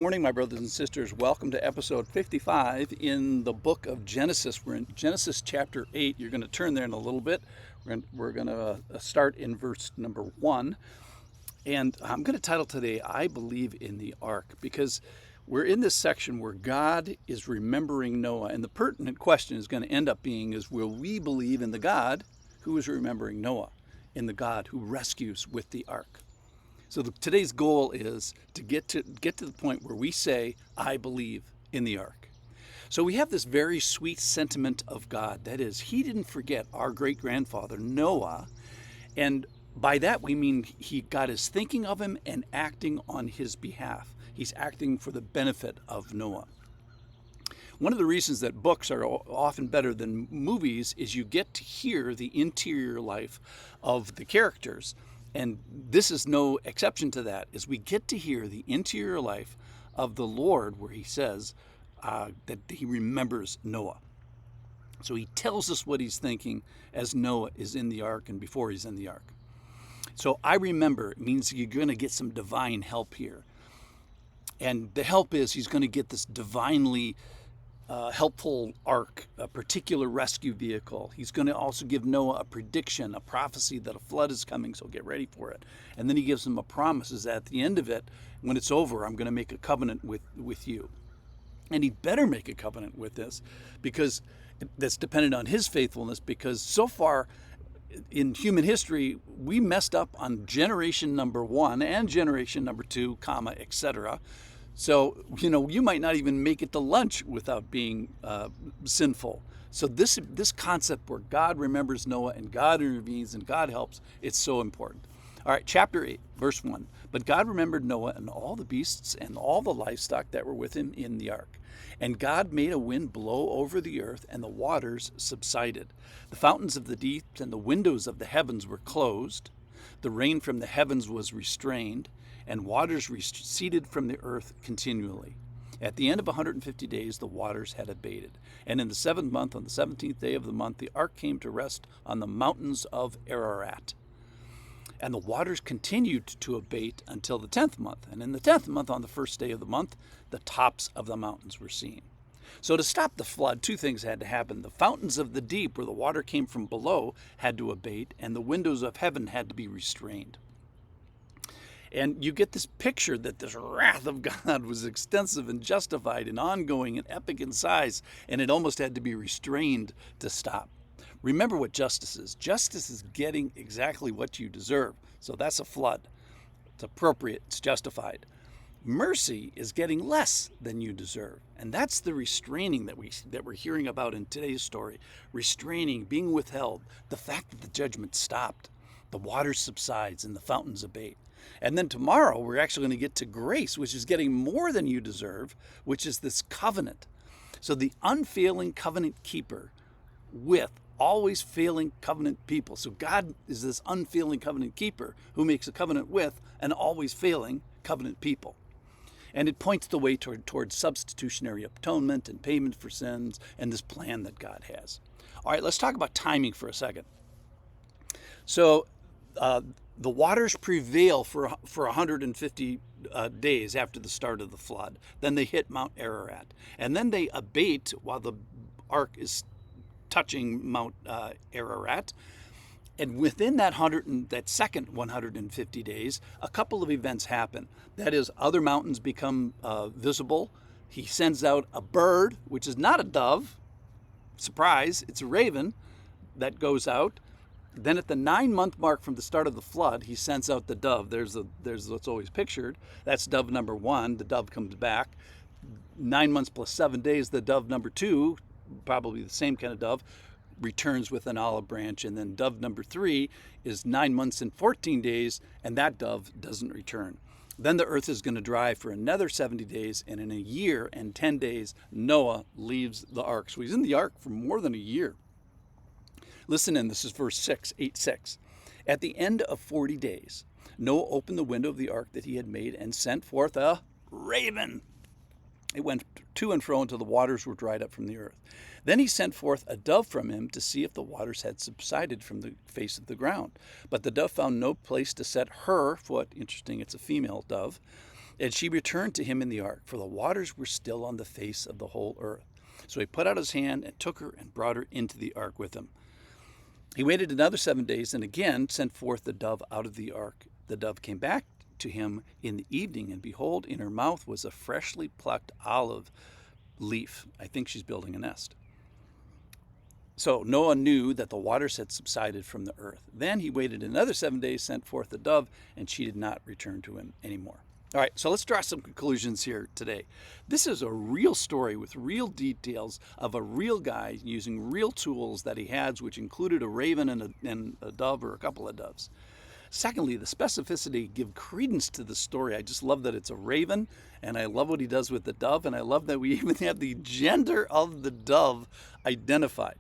Morning, my brothers and sisters. Welcome to episode 55 in the book of Genesis. We're in Genesis chapter 8. You're going to turn there in a little bit. We're going to start in verse number 1. And I'm going to title today, I Believe in the Ark, because we're in this section where God is remembering Noah. And the pertinent question is going to end up being is, will we believe in the God who is remembering Noah, in the God who rescues with the ark? So today's goal is to get to the point where we say, I believe in the ark. So we have this very sweet sentiment of God. That is, he didn't forget our great-grandfather, Noah. And by that we mean God is thinking of him and acting on his behalf. He's acting for the benefit of Noah. One of the reasons that books are often better than movies is you get to hear the interior life of the characters. And this is no exception to that, is we get to hear the interior life of the Lord, where he says that he remembers Noah. So he tells us what he's thinking as Noah is in the ark and before he's in the ark. So I remember, it means you're going to get some divine help here. And the help is he's going to get this divinely helpful ark, a particular rescue vehicle. He's going to also give Noah a prediction, a prophecy that a flood is coming, so get ready for it. And then he gives him a promise is that at the end of it, when it's over, I'm going to make a covenant with you. And he'd better make a covenant with this, because that's dependent on his faithfulness, because so far in human history, we messed up on generation number 1 and generation number 2, comma, etc. So, you might not even make it to lunch without being sinful. So this concept where God remembers Noah and God intervenes and God helps, it's so important. All right, chapter 8, verse 1. But God remembered Noah and all the beasts and all the livestock that were with him in the ark. And God made a wind blow over the earth, and the waters subsided. The fountains of the deep and the windows of the heavens were closed. The rain from the heavens was restrained, and waters receded from the earth continually. At the end of 150 days, the waters had abated. And in the 7th month, on the 17th day of the month, the ark came to rest on the mountains of Ararat. And the waters continued to abate until the 10th month. And in the 10th month, on the first day of the month, the tops of the mountains were seen. So to stop the flood, 2 things had to happen. The fountains of the deep, where the water came from below, had to abate, and the windows of heaven had to be restrained. And you get this picture that this wrath of God was extensive and justified and ongoing and epic in size, and it almost had to be restrained to stop. Remember what justice is. Justice is getting exactly what you deserve. So that's a flood. It's appropriate. It's justified. Mercy is getting less than you deserve. And that's the restraining that we're hearing about in today's story. Restraining, being withheld, the fact that the judgment stopped, the water subsides and the fountains abate. And then tomorrow we're actually going to get to grace, which is getting more than you deserve, which is this covenant. So the unfailing covenant keeper with always failing covenant people. So God is this unfailing covenant keeper who makes a covenant with an always failing covenant people. And it points the way toward substitutionary atonement and payment for sins and this plan that God has. All right, let's talk about timing for a second. So the waters prevail for 150 days after the start of the flood. Then they hit Mount Ararat. And then they abate while the ark is touching Mount Ararat. And within that second 150 days, a couple of events happen. That is, other mountains become visible. He sends out a bird, which is not a dove. Surprise, it's a raven that goes out. Then at the 9-month mark from the start of the flood, he sends out the dove. There's what's always pictured. That's dove number 1. The dove comes back. 9 months plus 7 days, the dove number 2, probably the same kind of dove, returns with an olive branch. And then dove number 3 is 9 months and 14 days, and that dove doesn't return. Then the earth is going to dry for another 70 days, and in a year and 10 days, Noah leaves the ark. So he's in the ark for more than a year. Listen in, this is verse 8:6. At the end of 40 days, Noah opened the window of the ark that he had made and sent forth a raven. It went to and fro until the waters were dried up from the earth. Then he sent forth a dove from him to see if the waters had subsided from the face of the ground. But the dove found no place to set her foot. Interesting, it's a female dove. And she returned to him in the ark, for the waters were still on the face of the whole earth. So he put out his hand and took her and brought her into the ark with him. He waited another 7 days and again sent forth the dove out of the ark. The dove came back to him in the evening, and behold, in her mouth was a freshly plucked olive leaf. I think she's building a nest. So Noah knew that the waters had subsided from the earth. Then he waited another 7 days, sent forth the dove, and she did not return to him anymore. All right, so let's draw some conclusions here today. This is a real story with real details of a real guy using real tools that he had, which included a raven and a dove or a couple of doves. Secondly, the specificity give credence to the story. I just love that it's a raven, and I love what he does with the dove, and I love that we even have the gender of the dove identified.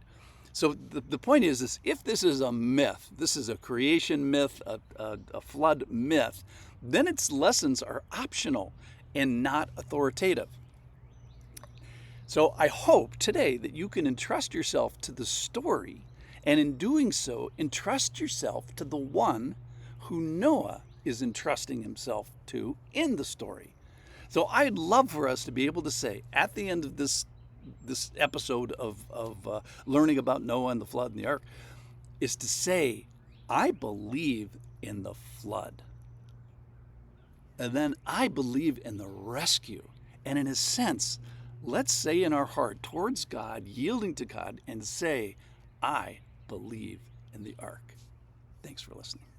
So the point is if this is a myth, this is a creation myth, a flood myth, then its lessons are optional and not authoritative. So I hope today that you can entrust yourself to the story, and in doing so, entrust yourself to the one who Noah is entrusting himself to in the story. So I'd love for us to be able to say at the end of this episode of learning about Noah and the flood and the ark is to say, I believe in the flood. And then I believe in the rescue. And in a sense, let's say in our heart towards God, yielding to God, and say, I believe in the ark. Thanks for listening.